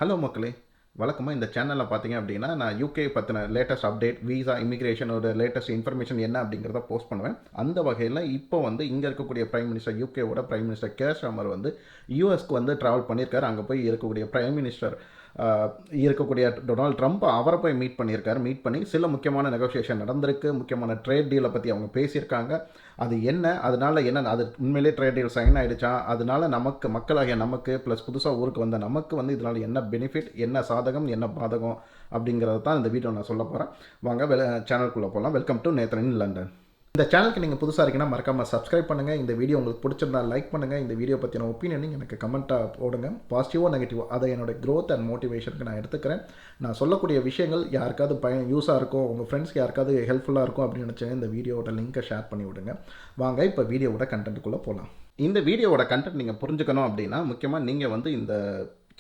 Hello மக்களே! வழக்கமா இந்த சேனல்ல பார்த்தீங்க அப்டின்னா, நான் யுகே பத்தின லேட்டஸ்ட் அப்டேட், விசா, இமிகிரேஷனோட லேட்டஸ்ட் இன்ஃபர்மேஷன் என்ன அப்டிங்கிறத போஸ்ட் பண்ணுவேன். அந்த வகையில இப்போ வந்து இங்க இருக்கக்கூடிய பிரைம் மினிஸ்டர் யுகேவோட பிரைம் மினிஸ்டர் கேர் ஸ்டார்மர் வந்து யுஎஸ்க்கு வந்து டிராவல் பண்ணியிருக்காரு. அங்க போய் இருக்கக்கூடிய பிரைம் மினிஸ்டர் அ இருக்கக்கூடிய டொனால்ட் ட்ரம்ப் அவர போய் மீட் பண்ணியிருக்காரு. மீட் பண்ணி சில முக்கியமான நெகோசியேஷன் நடந்திருக்கு. முக்கியமான ட்ரேட் டீல பத்தி அவங்க பேசியிருக்காங்க. அது என்ன? அதனால என்ன? அது உண்மையிலேயே ட்ரேட் டீல் சைன் ஆயிடுச்சா? அதனால நமக்கு மக்களாகிய நமக்கு ப்ளஸ் புதுசா ஊருக்கு வந்த நமக்கு வந்து இதனால என்ன பெனிஃபிட்? என்ன சாதகம்? என்ன பாதகம்? அப்படிங்கிறத தான் இந்த வீடியோ நான் சொல்லப் போறேன். வாங்க சேனலுக்குள்ள போலாம். Welcome to Nathan in London. இந்த சேனலுக்கு நீங்கள் புதுசாக இருக்கீங்கன்னா மறக்காமல் சப்ஸ்கிரைப் பண்ணுங்கள். இந்த வீடியோ உங்களுக்கு பிடிச்சிருந்தா லைக் பண்ணுங்கள். இந்த வீடியோ பற்றின ஒப்பீனியன் எனக்கு கமெண்ட்டாக போடுங்க. பாசிட்டிவோ நெகட்டிவோ அதை என்னோட க்ரோத் அண்ட் மோட்டிவேஷனுக்கு நான் எடுத்துக்கிறேன். நான் சொல்லக்கூடிய விஷயங்கள் யாருக்காவது யூஸாக இருக்கும், உங்கள் ஃப்ரெண்ட்ஸ்க்கு யாருக்காவது ஹெல்ப்ஃபுல்லாக இருக்கும் அப்படின்னு நினச்சேன் இந்த வீடியோவோட லிங்கை ஷேர் பண்ணி விடுங்க. வாங்க இப்போ வீடியோவோட கண்டென்ட்டுக்குள்ளே போகலாம். இந்த வீடியோவோட கண்டென்ட் நீங்கள் புரிஞ்சுக்கணும் அப்படின்னா முக்கியமாக நீங்கள் வந்து இந்த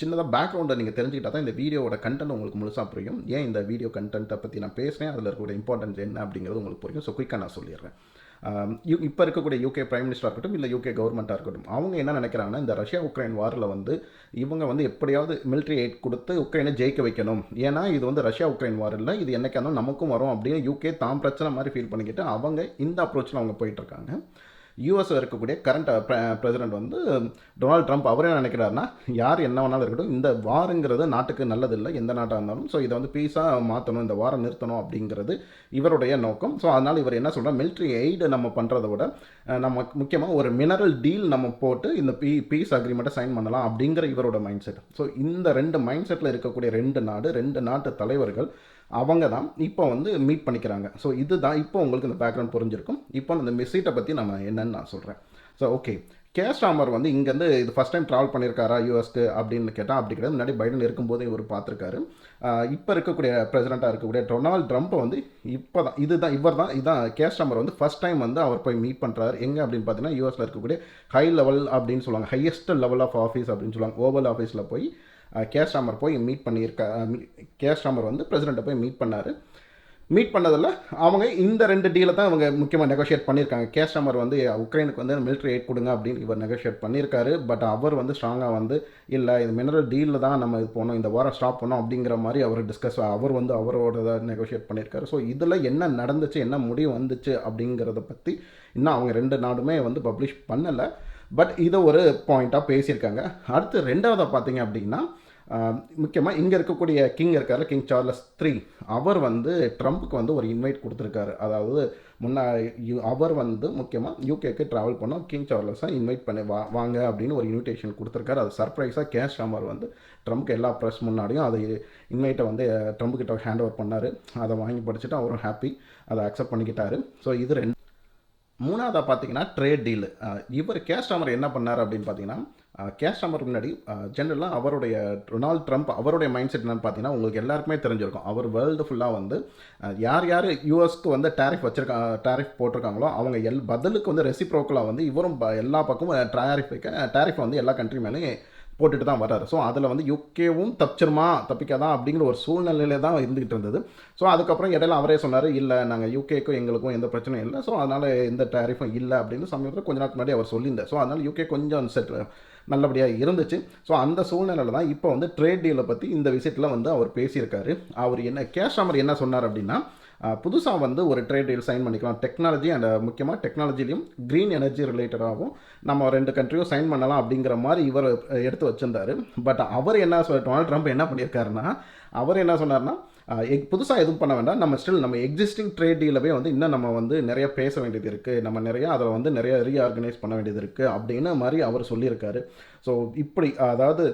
சின்னதாக பேக்ரவுண்டை நீங்கள் தெரிஞ்சுக்கிட்டா தான் இந்த வீடியோவோட கண்டென்ட் உங்களுக்கு முழுசாக புரியும். ஏன் இந்த வீடியோ கண்டென்ட்டை பற்றி நான் பேசுகிறேன், அதில் இருக்கக்கூடிய இம்பார்ட்டன்ஸ் என்ன அப்படிங்கிறது உங்களுக்கு புரியும். ஸோ குயிக்காக நான் சொல்லிடுறேன். இப்போ இருக்கக்கூடிய யூகே பிரைம் மினிஸ்டராக இருக்கட்டும், இல்லை யூகே கவர்மெண்ட்டாக இருக்கட்டும், அவங்க என்ன நினைக்கிறாங்கன்னா, இந்த ரஷ்யா உக்ரைன் வாரில் வந்து இவங்க வந்து எப்படியாவது மிலிட்ரி எய்ட் கொடுத்து உக்ரைனை ஜெயிக்க வைக்கணும். ஏன்னா இது வந்து ரஷ்யா உக்ரைன் வார் இல்லை, இது என்னைக்கா இருந்தாலும் நமக்கும் வரும் அப்படின்னு யூகே தான் பிரச்சனை மாதிரி ஃபீல் பண்ணிக்கிட்டு அவங்க இந்த அப்ரோச்சில் அவங்க போயிட்டுருக்காங்க. யூஎஸ் இருக்கக்கூடிய கரண்ட் பிரசிடென்ட் வந்து டொனால்ட் ட்ரம்ப் அவர் என்ன நினைக்கிறாருன்னா, யார் என்ன வேணாலும் இருக்கட்டும், இந்த வாருங்கிறது நாட்டுக்கு நல்லதில்லை எந்த நாட்டாக இருந்தாலும். ஸோ இதை வந்து பீஸாக மாற்றணும், இந்த வாரம் நிறுத்தணும் அப்படிங்கிறது இவருடைய நோக்கம். ஸோ அதனால் இவர் என்ன சொல்கிறார், மிலிட்ரி எய்டு நம்ம பண்ணுறதை விட நம்ம முக்கியமாக ஒரு மினரல் டீல் நம்ம போட்டு இந்த பீஸ் அக்ரிமெண்ட்டை சைன் பண்ணலாம் அப்படிங்கிற இவரோட மைண்ட் செட். ஸோ இந்த ரெண்டு மைண்ட் செட்டில் இருக்கக்கூடிய ரெண்டு நாட்டு தலைவர்கள் அவங்க தான் இப்போ வந்து மீட் பண்ணிக்கிறாங்க. ஸோ இதுதான் இப்போ உங்களுக்கு இந்த பேக்ரவுண்ட் புரிஞ்சிருக்கும். இப்போ அந்த விசிட்டை பற்றி நம்ம என்னன்னு நான் சொல்கிறேன். ஸோ ஓகே, கேர் ஸ்டார்மர் வந்து இங்கேருந்து இது ஃபஸ்ட் டைம் ட்ராவல் பண்ணியிருக்காரா யூஎஸ்க்கு அப்படின்னு கேட்டால் அப்படி கிடையாது. முன்னாடி பைடன் இருக்கும்போது இவர் பார்த்துருக்காரு. இப்போ இருக்கக்கூடிய பிரசிடெண்ட்டாக இருக்கக்கூடிய டொனால்ட் ட்ரம்ப்பை வந்து இப்போ தான் இதுதான் கேர் ஸ்டார்மர் வந்து ஃபஸ்ட் டைம் வந்து அவர் போய் மீட் பண்ணுறாரு. எங்கே அப்படின்னு பார்த்தீங்கன்னா யூஎஸில் இருக்கக்கூடிய ஹை லெவல் அப்படின்னு சொல்லுவாங்க, ஹையஸ்ட் லெவல் ஆஃப் ஆஃபீஸ் அப்படின்னு சொல்லுவாங்க, ஓவல் ஆஃபீஸில் போய் கேர் ஸ்டார்மர் போய் மீட் கேர் ஸ்டார்மர் வந்து பிரசிடெண்ட்டை போய் மீட் பண்ணார். மீட் பண்ணதில் அவங்க இந்த ரெண்டு டீலை தான் அவங்க முக்கியமாக நெகோஷியேட் பண்ணியிருக்காங்க. கேர் ஸ்டார்மர் வந்து உக்ரைனுக்கு வந்து மிலிட்ரி எய்ட் கொடுங்க அப்படின்னு இவர் நெகோஷியேட் பண்ணியிருக்காரு. பட் அவர் வந்து ஸ்ட்ராங்காக வந்து இல்லை, இது மினரல் டீலில் தான் நம்ம இது போனோம், இந்த வாரம் ஸ்டாப் பண்ணோம் அப்படிங்கிற மாதிரி அவர் வந்து அவரோட நெகோஷியேட் பண்ணியிருக்காரு. ஸோ இதில் என்ன நடந்துச்சு, என்ன முடிவு வந்துச்சு அப்படிங்கிறத பற்றி இன்னும் அவங்க ரெண்டு நாடுமே வந்து பப்ளிஷ் பண்ணலை. பட் இதை ஒரு பாயிண்ட்டாக பேசியிருக்காங்க. அடுத்து ரெண்டாவதாக பார்த்தீங்க அப்படின்னா, முக்கியமாக இங்கே இருக்கக்கூடிய கிங் இருக்கார், கிங் சார்லஸ் III, அவர் வந்து ட்ரம்ப்புக்கு வந்து ஒரு இன்வைட் கொடுத்துருக்காரு. அதாவது அவர் வந்து முக்கியமாக யூகேக்கு ட்ராவல் பண்ணோம், கிங் சார்லஸை இன்வைட் பண்ணி வாங்க அப்படின்னு ஒரு இன்விடேஷன் கொடுத்துருக்காரு. அது சர்ப்ரைஸாக கேர் ஸ்டார்மர் வந்து ட்ரம்ப்க்கு எல்லா ப்ரெஸ் முன்னாடியும் அதை இன்வைட்டை வந்து ட்ரம்ப் கிட்ட ஹேண்ட் ஓவர் பண்ணார். அதை வாங்கி படிச்சுட்டு அவரும் ஹாப்பி, அதை அக்செப்ட் பண்ணிக்கிட்டாரு. ஸோ இது ரெண்டு. மூணாவதாக பார்த்தீங்கன்னா ட்ரேட் டீல். இவர் கேர் ஸ்டார்மர் என்ன பண்ணார் அப்படின்னு பார்த்தீங்கன்னா, கேர் ஸ்டார்மருக்கு முன்னாடி ஜென்ரலாக அவருடைய டொனால்ட் ட்ரம்ப் அவருடைய மைண்ட் செட் என்னன்னு பார்த்தீங்கன்னா உங்களுக்கு எல்லாருக்குமே தெரிஞ்சிருக்கும். அவர் வேர்ல்டு ஃபுல்லாக வந்து யார் யூஎஸ்க்கு வந்து டேரிஃப் போட்டிருக்காங்களோ அவங்க பதிலுக்கு வந்து ரெசிப்ரோக்கலாக வந்து இவரும் எல்லா பக்கமும் டேரிஃப் வந்து எல்லா கண்ட்ரி மேலேயும் போட்டுட்டு தான் வர்றாரு. ஸோ அதில் வந்து யுகேவும் தப்பிக்காதான் அப்படிங்கிற ஒரு சூழ்நிலையில தான் இருந்துகிட்டு இருந்தது. ஸோ அதுக்கப்புறம் இடையில அவரே சொன்னார், இல்லை நாங்கள் யூகேக்கும் எங்களுக்கும் எந்த பிரச்சனையும் இல்லை, ஸோ அதனால் எந்த டேரிஃபும் இல்லை அப்படின்னு சமயத்தில் கொஞ்ச நாளுக்கு முன்னாடி அவர் சொல்லியிருந்தார். ஸோ அதனால் யூகே கொஞ்சம் நல்லபடியாக இருந்துச்சு. ஸோ அந்த சூழ்நிலையில் தான் இப்போ வந்து ட்ரேட் டீலை பற்றி இந்த விசிட்டில் வந்து அவர் பேசியிருக்காரு. அவர் கேர் ஸ்டார்மர் என்ன சொன்னார் அப்படின்னா, புதுசாக வந்து ஒரு ட்ரேட் டீல் சைன் பண்ணிக்கலாம், டெக்னாலஜி அண்ட் முக்கியமாக டெக்னாலஜிலையும் க்ரீன் எனர்ஜி ரிலேட்டடாகவும் நம்ம ரெண்டு கண்ட்ரியும் சைன் பண்ணலாம் அப்படிங்கிற மாதிரி இவர் எடுத்து வச்சுருந்தார். பட் அவர் டொனால்ட் ட்ரம்ப் என்ன பண்ணியிருக்காருன்னா, அவர் என்ன சொன்னார்னா, புதுசாக எதுவும் பண்ண வேண்டாம், நம்ம எக்ஸிஸ்டிங் ட்ரேட் டீலவே வந்து இன்னும் நம்ம வந்து நிறைய பேச வேண்டியது இருக்குது, நம்ம அதில் வந்து நிறைய ரீஆர்கனைஸ் பண்ண வேண்டியது இருக்குது அப்படின்னு மாதிரி அவர் சொல்லியிருக்காரு. ஸோ இப்படி அதாவது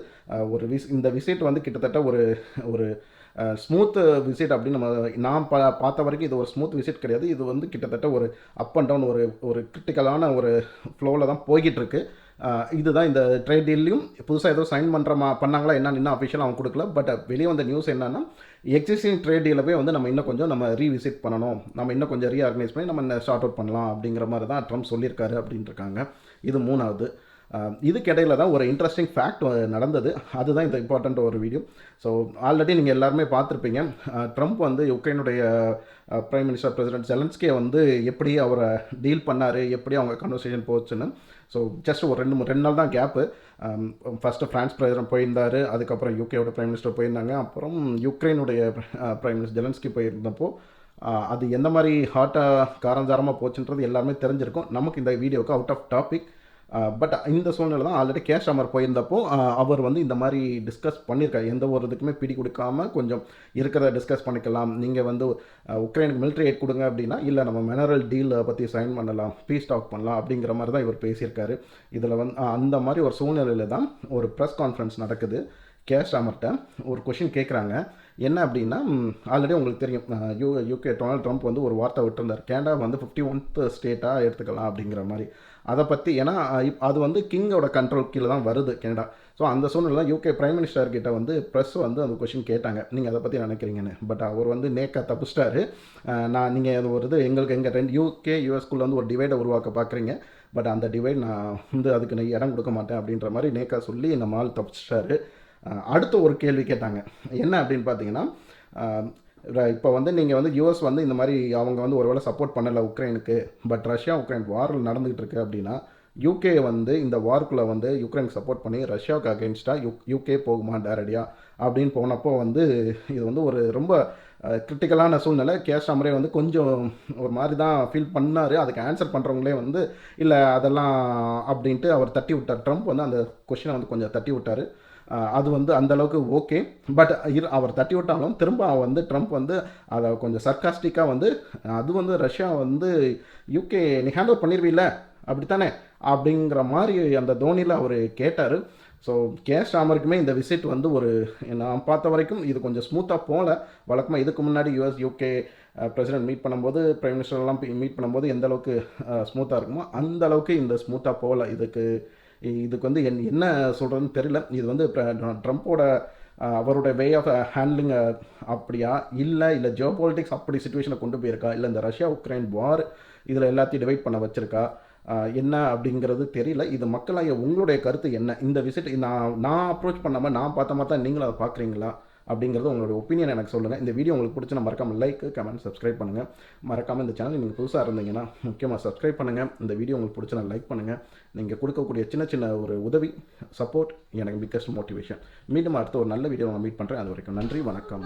இந்த விசிட் வந்து கிட்டத்தட்ட ஒரு ஸ்மூத் விசிட் அப்படின்னு நான் பார்த்த வரைக்கும் இது ஒரு ஸ்மூத் விசிட் கிடையாது. இது வந்து கிட்டத்தட்ட ஒரு அப் அண்ட் டவுன் ஒரு கிரிட்டிக்கலான ஒரு ஃப்ளோவில் தான் போய்கிட்டு இருக்கு. இதுதான் இந்த ட்ரேட் டீல்லையும் புதுசாக ஏதோ சைன் பண்ணாங்களா என்னன்னு இன்னும் அஃபிஷியலாக அவங்க கொடுக்கல. பட் வெளியே வந்த நியூஸ் என்னன்னா, எக்ஸிஸ்டிங் ட்ரேட் டீலவே வந்து நம்ம இன்னும் கொஞ்சம் ரீவிசிட் பண்ணணும், நம்ம இன்னும் கொஞ்சம் ரீஆர்கனைஸ் பண்ணி நம்ம ஸ்டார்ட் அவுட் பண்ணலாம் அப்படிங்கிற மாதிரி தான் ட்ரம்ப் சொல்லியிருக்காரு அப்படின்ட்டு இருக்காங்க. இது மூணாவது. இதுக்கிடையில் தான் ஒரு இன்ட்ரெஸ்டிங் ஃபேக்ட் நடந்தது. அதுதான் இந்த இம்பார்ட்டண்ட் ஒரு வீடியோ. ஸோ ஆல்ரெடி நீங்கள் எல்லாருமே பார்த்துருப்பீங்க, ட்ரம்ப் வந்து யுக்ரைனுடைய பிரைம் மினிஸ்டர் பிரசிடென்ட் ஜெலன்ஸ்கியை வந்து எப்படி அவரை டீல் பண்ணார், எப்படி அவங்க கன்வர்சேஷன் போச்சுன்னு. ஸோ ஜஸ்ட் ஒரு ரெண்டு நாள் தான் கேப்பு. ஃபஸ்ட்டு ஃப்ரான்ஸ் பிரசிடென்ட் போயிருந்தார், அதுக்கப்புறம் யூகேவோட பிரைம் மினிஸ்டர் போயிருந்தாங்க, அப்புறம் யுக்ரைனுடைய பிரைம் மினிஸ்டர் ஜெலன்ஸ்கி போயிருந்தப்போ அது எந்த மாதிரி ஹாட்டாக காரஞ்சாரமாக போச்சுன்றது எல்லாருமே தெரிஞ்சிருக்கும். நமக்கு இந்த வீடியோவுக்கு அவுட் ஆஃப் டாபிக். பட் இந்த சூழ்நிலை தான் ஆல்ரெடி கே ஸ்டார்மர் போயிருந்தப்போ அவர் வந்து இந்த மாதிரி டிஸ்கஸ் பண்ணியிருக்காரு. எந்த ஒரு இதுக்குமே பிடி கொடுக்காமல் கொஞ்சம் இருக்கிறத டிஸ்கஸ் பண்ணிக்கலாம், நீங்கள் வந்து உக்ரைனுக்கு மிலிட்ரி எய்ட் கொடுங்க அப்படின்னா, இல்லை நம்ம மினரல் டீலை பற்றி சைன் பண்ணலாம், பீஸ் டாக் பண்ணலாம் அப்படிங்கிற மாதிரி தான் இவர் பேசியிருக்காரு. இதில் வந்து அந்த மாதிரி ஒரு சூழ்நிலையில் தான் ஒரு ப்ரெஸ் கான்ஃபரன்ஸ் நடக்குது. கே ஸ்டார்மர்கிட்ட ஒரு கொஷின் கேட்குறாங்க. என்ன அப்படின்னா, ஆல்ரெடி உங்களுக்கு தெரியும், யூகே டொனால்ட் ட்ரம்ப் வந்து ஒரு வார்த்தை விட்டுருந்தார், கேனடா வந்து 51th ஸ்டேட்டாக எடுத்துக்கலாம் அப்படிங்கிற மாதிரி. அதை பற்றி ஏன்னா அது வந்து கிங்கோட கண்ட்ரோல் கீழே தான் வருது கேனடா. ஸோ அந்த சூழ்நிலை தான் யூகே பிரைம் மினிஸ்டர் கிட்ட வந்து ப்ரெஸ் வந்து அந்த கொஷின் கேட்டாங்க, நீங்கள் அதை பற்றி நினைக்கிறீங்கன்னு. பட் அவர் வந்து நேக்காக தப்பிச்சிட்டாரு. நீங்கள் ஒரு இது எங்கள் ரெண்டு யூகே யூஎஸ்குள்ளே வந்து ஒரு டிவைடை உருவாக்க பார்க்குறீங்க, பட் அந்த டிவைட் நான் வந்து அதுக்கு இடம் கொடுக்க மாட்டேன் அப்படின்ற மாதிரி நேக்காக சொல்லி நம்ம ஆள் தப்பிச்சிட்டாரு. அடுத்த ஒரு கேள்வி கேட்டாங்க. என்ன அப்படின்னு பார்த்தீங்கன்னா, இப்போ வந்து நீங்கள் வந்து யூஎஸ் வந்து இந்த மாதிரி அவங்க வந்து ஒருவேளை சப்போர்ட் பண்ணலை உக்ரைனுக்கு, பட் ரஷ்யா உக்ரைன் வாரில் நடந்துகிட்டு இருக்கு அப்படின்னா, யூகே வந்து இந்த வார்க்குள்ளே வந்து யுக்ரைனுக்கு சப்போர்ட் பண்ணி ரஷ்யாவுக்கு அகேன்ஸ்டாக யூகே போகுமா டேரடியாக அப்படின்னு போனப்போ வந்து இது வந்து ஒரு ரொம்ப கிரிட்டிக்கலான சூழ்நிலை. கே ஸ்டார்மரே வந்து கொஞ்சம் ஒரு மாதிரி தான் ஃபீல் பண்ணார். அதுக்கு ஆன்சர் பண்ணுறவங்களே வந்து இல்லை அதெல்லாம் அப்படின்ட்டு அவர் தட்டி விட்டார். ட்ரம்ப் வந்து அந்த கொஷினை வந்து கொஞ்சம் தட்டி விட்டார். அது வந்து அந்தளவுக்கு ஓகே. பட் அவர் தட்டி விட்டாலும் திரும்ப வந்து ட்ரம்ப் வந்து அதை கொஞ்சம் சர்க்காஸ்டிக்காக வந்து அது வந்து ரஷ்யா வந்து யூகே நீ ஹேண்டில் பண்ணிடுவீல்ல அப்படித்தானே அப்படிங்கிற மாதிரி அந்த தோனியில் அவர் கேட்டார். ஸோ கே ஸ்டார்மருக்குமே இந்த விசிட் வந்து ஒரு நான் பார்த்த வரைக்கும் இது கொஞ்சம் ஸ்மூத்தாக போகல. வழக்கமாக இதுக்கு முன்னாடி யூஎஸ் யூகே பிரசிடென்ட் மீட் பண்ணும்போது பிரைம் மினிஸ்டர்லாம் மீட் பண்ணும்போது எந்த அளவுக்கு ஸ்மூத்தாக இருக்குமோ அந்த அளவுக்கு இந்த ஸ்மூத்தாக போகல. இதுக்கு வந்து என்ன சொல்கிறதுன்னு தெரியல. இது வந்து ட்ரம்ப்போட அவருடைய வே ஆஃப் ஹேண்ட்லிங் அப்படியா, இல்லை ஜியோ பாலிட்டிக்ஸ் அப்படி சுச்சுவேஷனை கொண்டு போயிருக்கா, இல்லை இந்த ரஷ்யா உக்ரைன் வார் இதில் எல்லாத்தையும் டிவைட் பண்ண வச்சுருக்கா, என்ன அப்படிங்கிறது தெரியல. இது மக்களாக உங்களுடைய கருத்து என்ன? இந்த விசிட் நான் அப்ரோச் பண்ணாமல் நான் பார்த்த மாதிரி தான் நீங்களும் அதை பார்க்குறீங்களா அப்படிங்கிறது உங்களோட ஒப்பீனியன் எனக்கு சொல்லுங்கள். இந்த வீடியோ உங்களுக்கு பிடிச்சா மறக்காமல் லைக், கமெண்ட், சப்ஸ்கிரைப் பண்ணுங்கள். மறக்காமல் இந்த சேனல் நீங்கள் புதுசாக இருந்தீங்கன்னா முக்கியமாக சப்ஸ்கிரைப் பண்ணுங்கள். இந்த வீடியோ உங்களுக்கு பிடிச்சா லைக் பண்ணுங்கள். நீங்கள் கொடுக்கக்கூடிய சின்ன சின்ன ஒரு உதவி, சப்போர்ட் எனக்கு பிக்கஸ்ட் மோட்டிவேஷன். மீண்டும் அடுத்த ஒரு நல்ல வீடியோ நான் மீட் பண்ணுறேன். அது வரைக்கும் நன்றி, வணக்கம்.